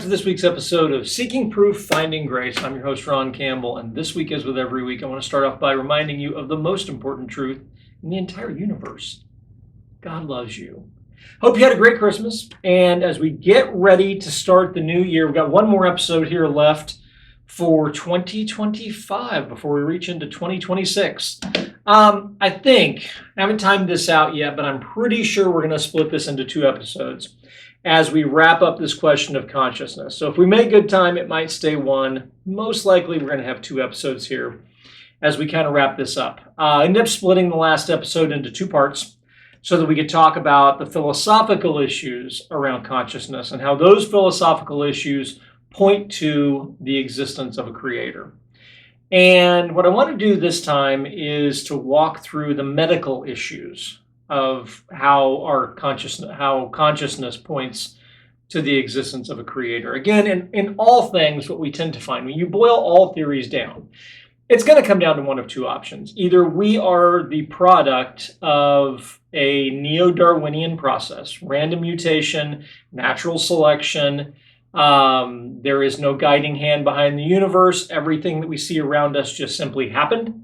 to this week's episode of Seeking Proof, Finding Grace. I'm your host, Ron Campbell, and this week, as with every week, I want to start off by reminding you of the most important truth in the entire universe. God loves you. Hope you had a great Christmas, and as we get ready to start the new year, we've got one more episode here left for 2025 before we reach into 2026. I think, I haven't timed this out yet, but I'm pretty sure we're going to split this into two episodes as we wrap up this question of consciousness. So if we make good time, it might stay one. Most likely, we're going to have two episodes here as we kind of wrap this up. I ended up splitting the last episode into two parts so that we could talk about the philosophical issues around consciousness and how those philosophical issues point to the existence of a creator. And what I want to do this time is to walk through the medical issues of how consciousness points to the existence of a creator. Again, in all things, what we tend to find, when you boil all theories down, it's going to come down to one of two options. Either we are the product of a neo-Darwinian process, random mutation, natural selection. There is no guiding hand behind the universe. Everything that we see around us just simply happened.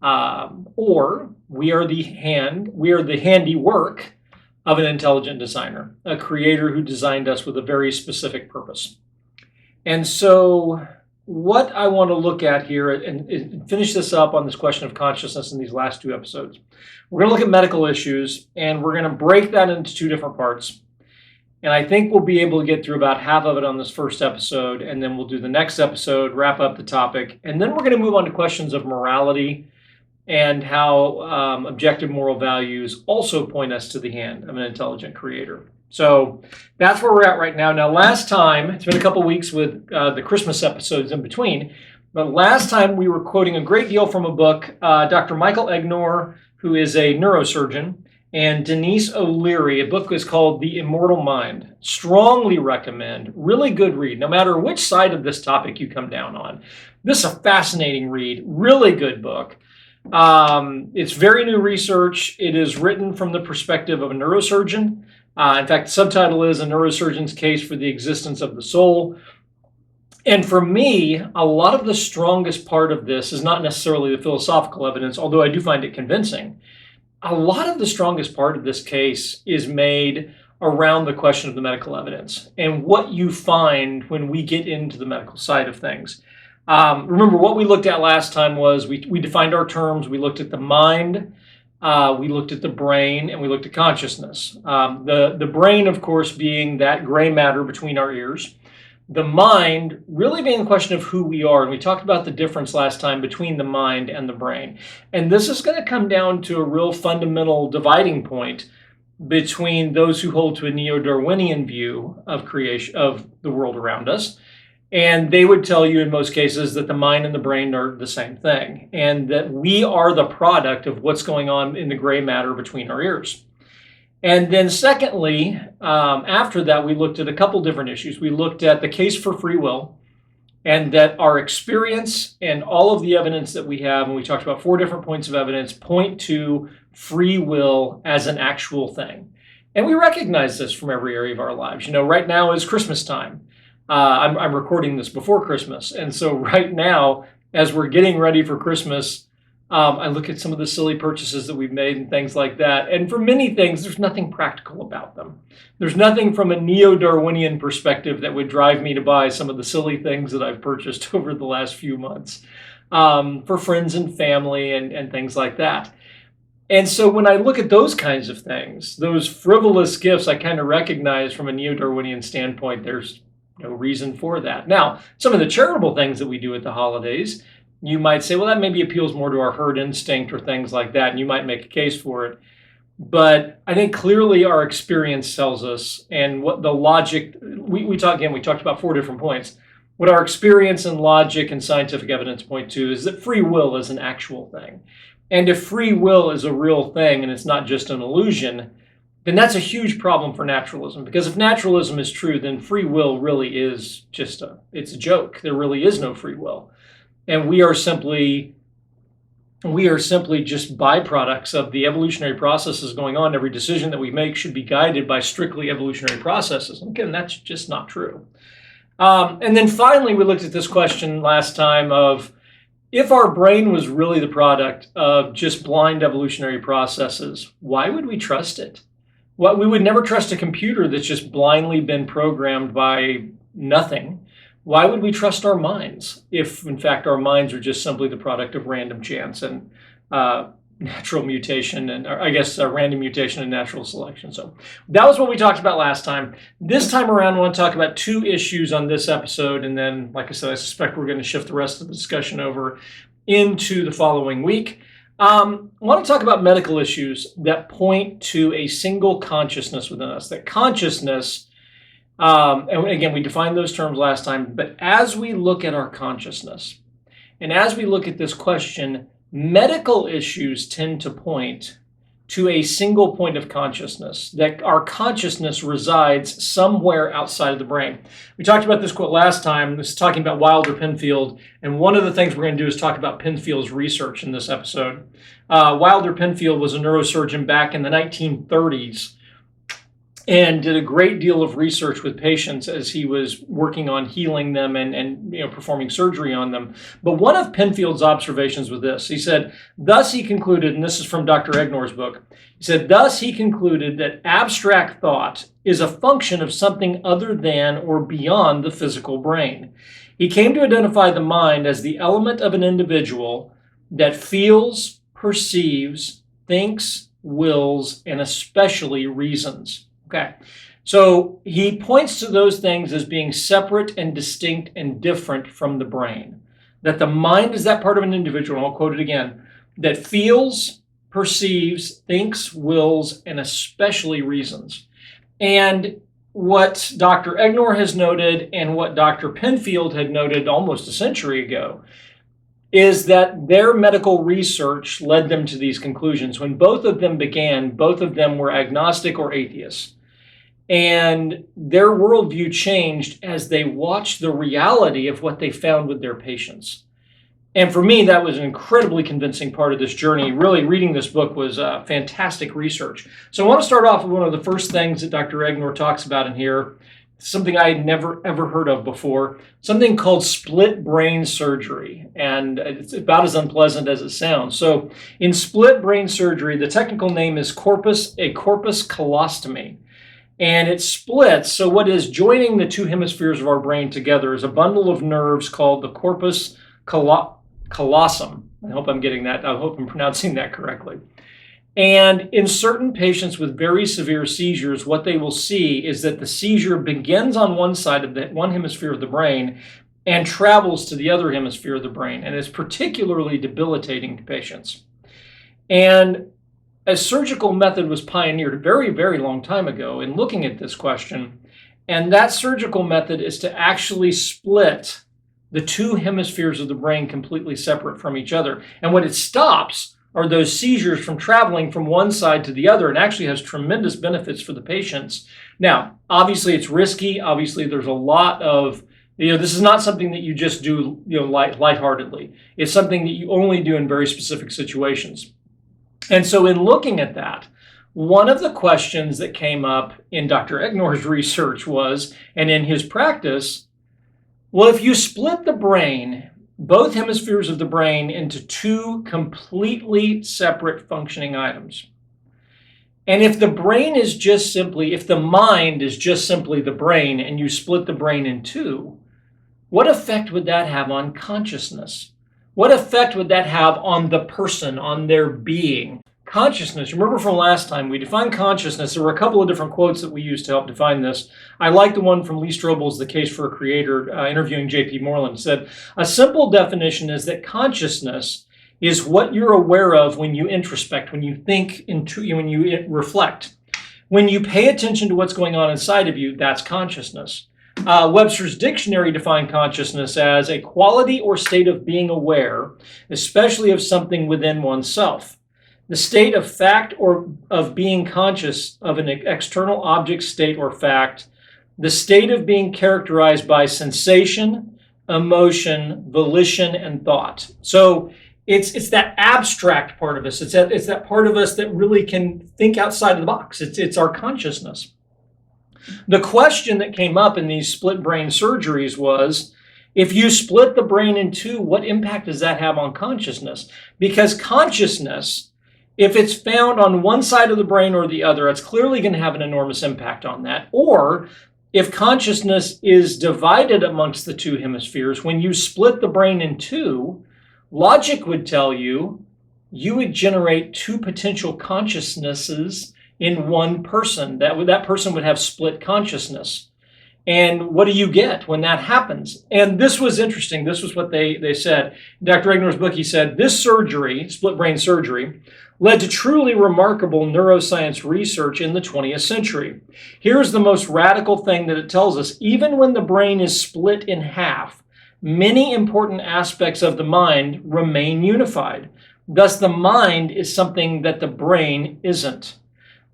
Or we are the handiwork of an intelligent designer, a creator who designed us with a very specific purpose. And so what I want to look at here and finish this up on this question of consciousness in these last two episodes, we're going to look at medical issues, and we're going to break that into two different parts. And I think we'll be able to get through about half of it on this first episode, and then we'll do the next episode, wrap up the topic, and then we're going to move on to questions of morality and how objective moral values also point us to the hand of an intelligent creator. So that's where we're at right now. Now, last time, it's been a couple weeks with the Christmas episodes in between, but last time we were quoting a great deal from a book, Dr. Michael Egnor, who is a neurosurgeon, and Denyse O'Leary. A book is called The Immortal Mind. Strongly recommend. Really good read, no matter which side of this topic you come down on. This is a fascinating read. Really good book. It's very new research. It is written from the perspective of a neurosurgeon. In fact, the subtitle is A Neurosurgeon's Case for the Existence of the Soul. And for me, a lot of the strongest part of this is not necessarily the philosophical evidence, although I do find it convincing. A lot of the strongest part of this case is made around the question of the medical evidence and what you find when we get into the medical side of things. Remember, what we looked at last time was we defined our terms. We looked at the mind, we looked at the brain, and we looked at consciousness. The brain, of course, being that gray matter between our ears. The mind really being the question of who we are. And we talked about the difference last time between the mind and the brain. And this is going to come down to a real fundamental dividing point between those who hold to a neo-Darwinian view of creation of the world around us. And they would tell you in most cases that the mind and the brain are the same thing, and that we are the product of what's going on in the gray matter between our ears. And then secondly, after that, we looked at a couple different issues. We looked at the case for free will, and that our experience and all of the evidence that we have, and we talked about 4 different points of evidence, point to free will as an actual thing. And we recognize this from every area of our lives. You know, right now is Christmas time. I'm recording this before Christmas. And so right now, as we're getting ready for Christmas, I look at some of the silly purchases that we've made and things like that. And for many things, there's nothing practical about them. There's nothing from a neo-Darwinian perspective that would drive me to buy some of the silly things that I've purchased over the last few months for friends and family and things like that. And so when I look at those kinds of things, those frivolous gifts, I kind of recognize from a neo-Darwinian standpoint, there's no reason for that. Now, some of the charitable things that we do at the holidays, you might say, well, that maybe appeals more to our herd instinct or things like that, and you might make a case for it. But I think clearly our experience tells us, and what the logic, we talked about 4 different points. What our experience and logic and scientific evidence point to is that free will is an actual thing. And if free will is a real thing and it's not just an illusion, then that's a huge problem for naturalism. Because if naturalism is true, then free will really is it's a joke. There really is no free will. And we are simply just byproducts of the evolutionary processes going on. Every decision that we make should be guided by strictly evolutionary processes. Again, that's just not true. And then finally, we looked at this question last time of if our brain was really the product of just blind evolutionary processes, why would we trust it? Well, we would never trust a computer that's just blindly been programmed by nothing. Why would we trust our minds if, in fact, our minds are just simply the product of random chance and natural mutation and, or I guess, random mutation and natural selection? So that was what we talked about last time. This time around, I want to talk about two issues on this episode. And then, like I said, I suspect we're going to shift the rest of the discussion over into the following week. I want to talk about medical issues that point to a single consciousness within us. That consciousness, and again, we defined those terms last time, but as we look at our consciousness, and as we look at this question, medical issues tend to point to a single point of consciousness, that our consciousness resides somewhere outside of the brain. We talked about this quote last time. This is talking about Wilder Penfield, and one of the things we're going to do is talk about Penfield's research in this episode. Wilder Penfield was a neurosurgeon back in the 1930s and did a great deal of research with patients as he was working on healing them and performing surgery on them. But one of Penfield's observations was this. He said, thus he concluded, and this is from Dr. Egnor's book, he said, thus he concluded that abstract thought is a function of something other than or beyond the physical brain. He came to identify the mind as the element of an individual that feels, perceives, thinks, wills, and especially reasons. Okay, so he points to those things as being separate and distinct and different from the brain. That the mind is that part of an individual, and I'll quote it again, that feels, perceives, thinks, wills, and especially reasons. And what Dr. Egnor has noted and what Dr. Penfield had noted almost a century ago is that their medical research led them to these conclusions. When both of them began, both of them were agnostic or atheists. And their worldview changed as they watched the reality of what they found with their patients. And for me, that was an incredibly convincing part of this journey. Really, reading this book was fantastic research. So I want to start off with one of the first things that Dr. Egnor talks about in here, something I had never, ever heard of before, something called split brain surgery. And it's about as unpleasant as it sounds. So in split brain surgery, the technical name is corpus calostomy. And it splits. So what is joining the two hemispheres of our brain together is a bundle of nerves called the corpus callosum. I hope I'm getting that. I hope I'm pronouncing that correctly. And in certain patients with very severe seizures, what they will see is that the seizure begins on one side of the one hemisphere of the brain and travels to the other hemisphere of the brain, and is particularly debilitating to patients. And a surgical method was pioneered a very, very long time ago in looking at this question. And that surgical method is to actually split the two hemispheres of the brain completely separate from each other. And what it stops are those seizures from traveling from one side to the other, and actually has tremendous benefits for the patients. Now, obviously it's risky. Obviously there's a lot of, this is not something that you just do, lightheartedly. It's something that you only do in very specific situations. And so in looking at that, one of the questions that came up in Dr. Egnor's research was, and in his practice, well, if you split the brain, both hemispheres of the brain, into two completely separate functioning items, and if the brain is just simply, if the mind is just simply the brain and you split the brain in two, what effect would that have on consciousness? What effect would that have on the person, on their being? Consciousness, remember from last time, we defined consciousness. There were a couple of different quotes that we used to help define this. I like the one from Lee Strobel's The Case for a Creator, interviewing JP Moreland. Said, a simple definition is that consciousness is what you're aware of when you introspect, when you think, when you reflect. When you pay attention to what's going on inside of you, that's consciousness. Webster's dictionary defined consciousness as a quality or state of being aware, especially of something within oneself. The state of fact or of being conscious of an external object, state, or fact. The state of being characterized by sensation, emotion, volition, and thought. So it's that abstract part of us. It's that part of us that really can think outside of the box. It's our consciousness. The question that came up in these split brain surgeries was, if you split the brain in two, what impact does that have on consciousness? Because consciousness, if it's found on one side of the brain or the other, it's clearly going to have an enormous impact on that. Or if consciousness is divided amongst the two hemispheres, when you split the brain in two, logic would tell you you would generate two potential consciousnesses in one person. That person would have split consciousness. And what do you get when that happens? And this was interesting. This was what they said. Dr. Egnor's book, he said, this surgery, split brain surgery, led to truly remarkable neuroscience research in the 20th century. Here's the most radical thing that it tells us. Even when the brain is split in half, many important aspects of the mind remain unified. Thus, the mind is something that the brain isn't.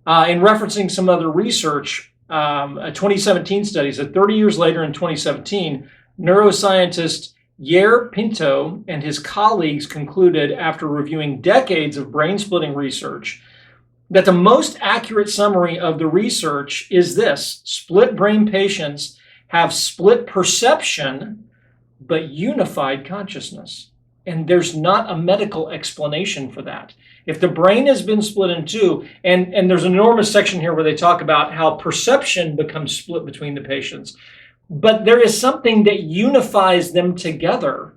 In referencing some other research, a 2017 study said 30 years later in 2017, neuroscientist Yair Pinto and his colleagues concluded, after reviewing decades of brain-splitting research, that the most accurate summary of the research is this: split brain patients have split perception, but unified consciousness. And there's not a medical explanation for that. If the brain has been split in two, and there's an enormous section here where they talk about how perception becomes split between the patients, but there is something that unifies them together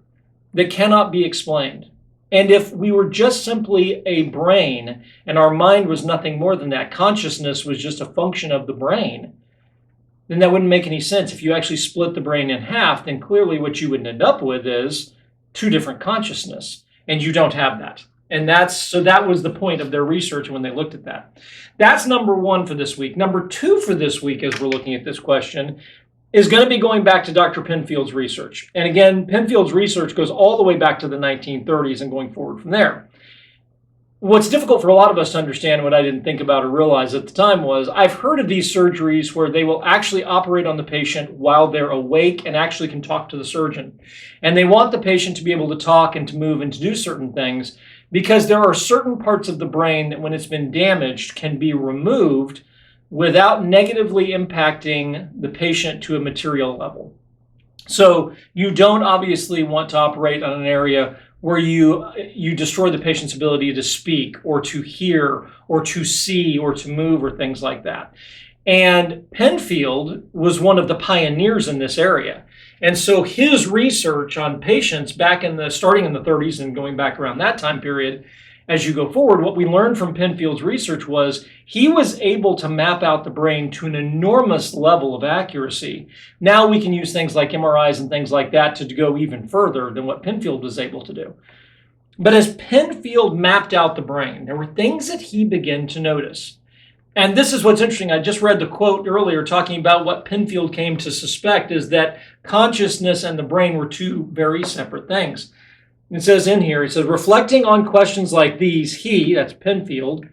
that cannot be explained. And if we were just simply a brain and our mind was nothing more than that, consciousness was just a function of the brain, then that wouldn't make any sense. If you actually split the brain in half, then clearly what you would end up with is two different consciousness, and you don't have that. And that was the point of their research when they looked at that. That's number one for this week. Number two for this week, as we're looking at this question, is going to be going back to Dr. Penfield's research. And again, Penfield's research goes all the way back to the 1930s and going forward from there. What's difficult for a lot of us to understand, what I didn't think about or realize at the time, was I've heard of these surgeries where they will actually operate on the patient while they're awake and actually can talk to the surgeon. And they want the patient to be able to talk and to move and to do certain things, because there are certain parts of the brain that, when it's been damaged, can be removed without negatively impacting the patient to a material level. So you don't obviously want to operate on an area where you destroy the patient's ability to speak or to hear or to see or to move or things like that. And Penfield was one of the pioneers in this area. And so his research on patients starting in the 30s and going back around that time period, as you go forward, what we learned from Penfield's research was he was able to map out the brain to an enormous level of accuracy. Now we can use things like MRIs and things like that to go even further than what Penfield was able to do. But as Penfield mapped out the brain, there were things that he began to notice. And this is what's interesting. I just read the quote earlier talking about what Penfield came to suspect, is that consciousness and the brain were two very separate things. It says in here, he says, reflecting on questions like these, that's Penfield,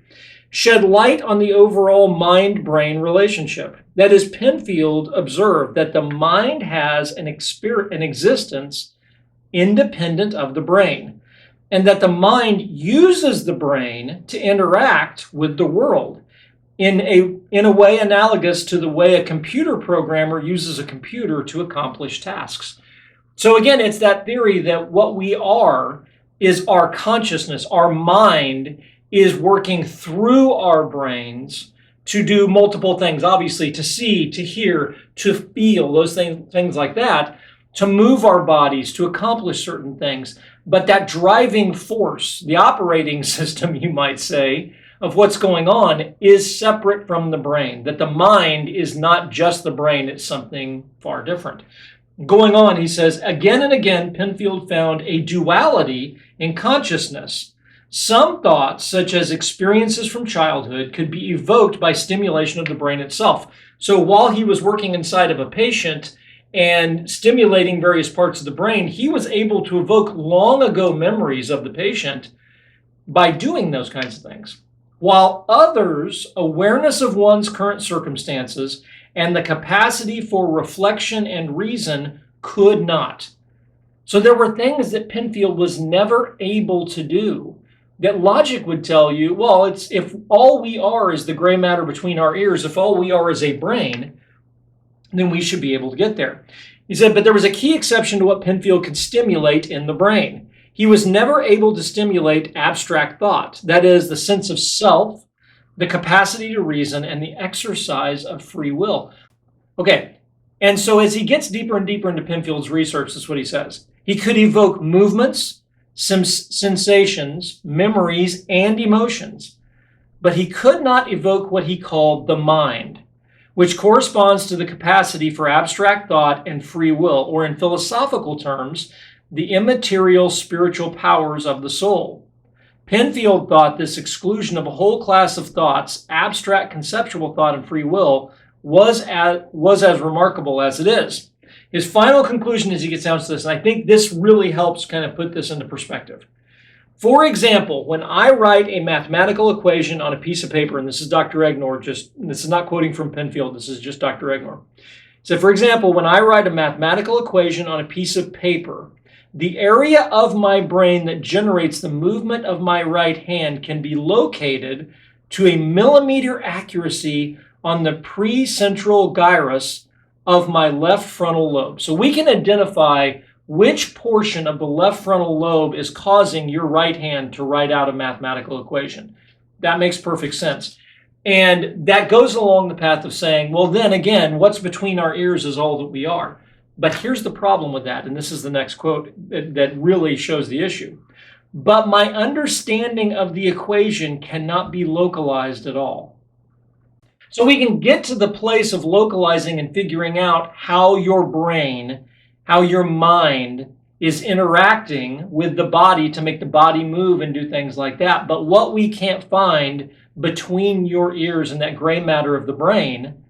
shed light on the overall mind-brain relationship. That is, Penfield observed that the mind has an existence independent of the brain, and that the mind uses the brain to interact with the world in a way analogous to the way a computer programmer uses a computer to accomplish tasks. So again, it's that theory that what we are is our consciousness. Our mind is working through our brains to do multiple things, obviously, to see, to hear, to feel, those things like that, to move our bodies, to accomplish certain things. But that driving force, the operating system, you might say, of what's going on is separate from the brain, that the mind is not just the brain, it's something far different. Going on, he says, again and again, Penfield found a duality in consciousness. Some thoughts, such as experiences from childhood, could be evoked by stimulation of the brain itself. So while he was working inside of a patient and stimulating various parts of the brain, he was able to evoke long ago memories of the patient by doing those kinds of things. While others, awareness of one's current circumstances and the capacity for reflection and reason could not. So there were things that Penfield was never able to do that logic would tell you, well, if all we are is the gray matter between our ears, if all we are is a brain, then we should be able to get there. He said, but there was a key exception to what Penfield could stimulate in the brain. He was never able to stimulate abstract thought, that is, the sense of self, the capacity to reason, and the exercise of free will. Okay, and so as he gets deeper and deeper into Penfield's research, this is what he says. He could evoke movements, sensations, memories, and emotions, but he could not evoke what he called the mind, which corresponds to the capacity for abstract thought and free will, or in philosophical terms, the immaterial spiritual powers of the soul. Penfield thought this exclusion of a whole class of thoughts, abstract conceptual thought and free will, was as remarkable as it is. His final conclusion as he gets down to this, and I think this really helps kind of put this into perspective. For example, when I write a mathematical equation on a piece of paper, and this is Dr. Egnor, this is not quoting from Penfield, this is just Dr. Egnor. So for example, when I write a mathematical equation on a piece of paper, the area of my brain that generates the movement of my right hand can be located to a millimeter accuracy on the precentral gyrus of my left frontal lobe. So we can identify which portion of the left frontal lobe is causing your right hand to write out a mathematical equation. That makes perfect sense. And that goes along the path of saying, well, then again, what's between our ears is all that we are. But here's the problem with that, and this is the next quote that really shows the issue. But my understanding of the equation cannot be localized at all. So we can get to the place of localizing and figuring out how your brain, how your mind is interacting with the body to make the body move and do things like that. But what we can't find between your ears and that gray matter of the brain,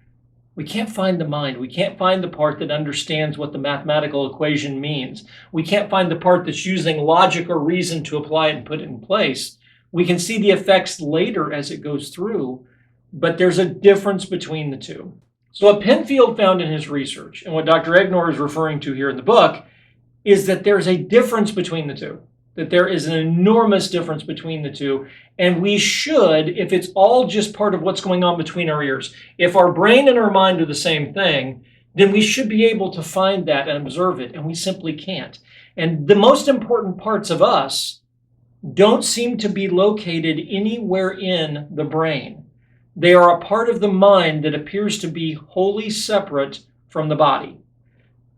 we can't find the mind. We can't find the part that understands what the mathematical equation means. We can't find the part that's using logic or reason to apply it and put it in place. We can see the effects later as it goes through, but there's a difference between the two. So what Penfield found in his research, and what Dr. Egnor is referring to here in the book, is that there's a difference between the two, that there is an enormous difference between the two. And we should, if it's all just part of what's going on between our ears, if our brain and our mind are the same thing, then we should be able to find that and observe it, and we simply can't. And the most important parts of us don't seem to be located anywhere in the brain. They are a part of the mind that appears to be wholly separate from the body.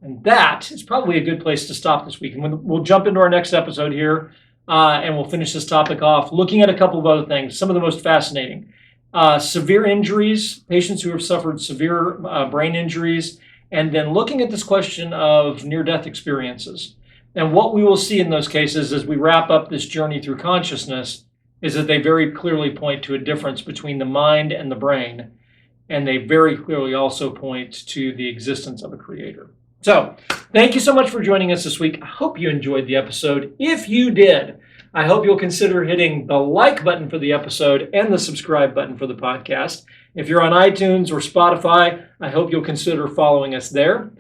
And that is probably a good place to stop this week. And we'll jump into our next episode here, and we'll finish this topic off looking at a couple of other things, some of the most fascinating. Severe injuries, patients who have suffered severe brain injuries, and then looking at this question of near-death experiences. And what we will see in those cases as we wrap up this journey through consciousness is that they very clearly point to a difference between the mind and the brain, and they very clearly also point to the existence of a creator. So, thank you so much for joining us this week. I hope you enjoyed the episode. If you did, I hope you'll consider hitting the like button for the episode and the subscribe button for the podcast. If you're on iTunes or Spotify, I hope you'll consider following us there.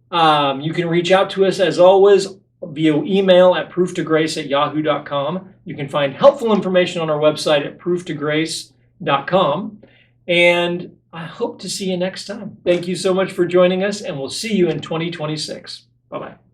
You can reach out to us, as always, via email at proof2grace@yahoo.com. You can find helpful information on our website at proof2grace.com. And I hope to see you next time. Thank you so much for joining us, and we'll see you in 2026. Bye-bye.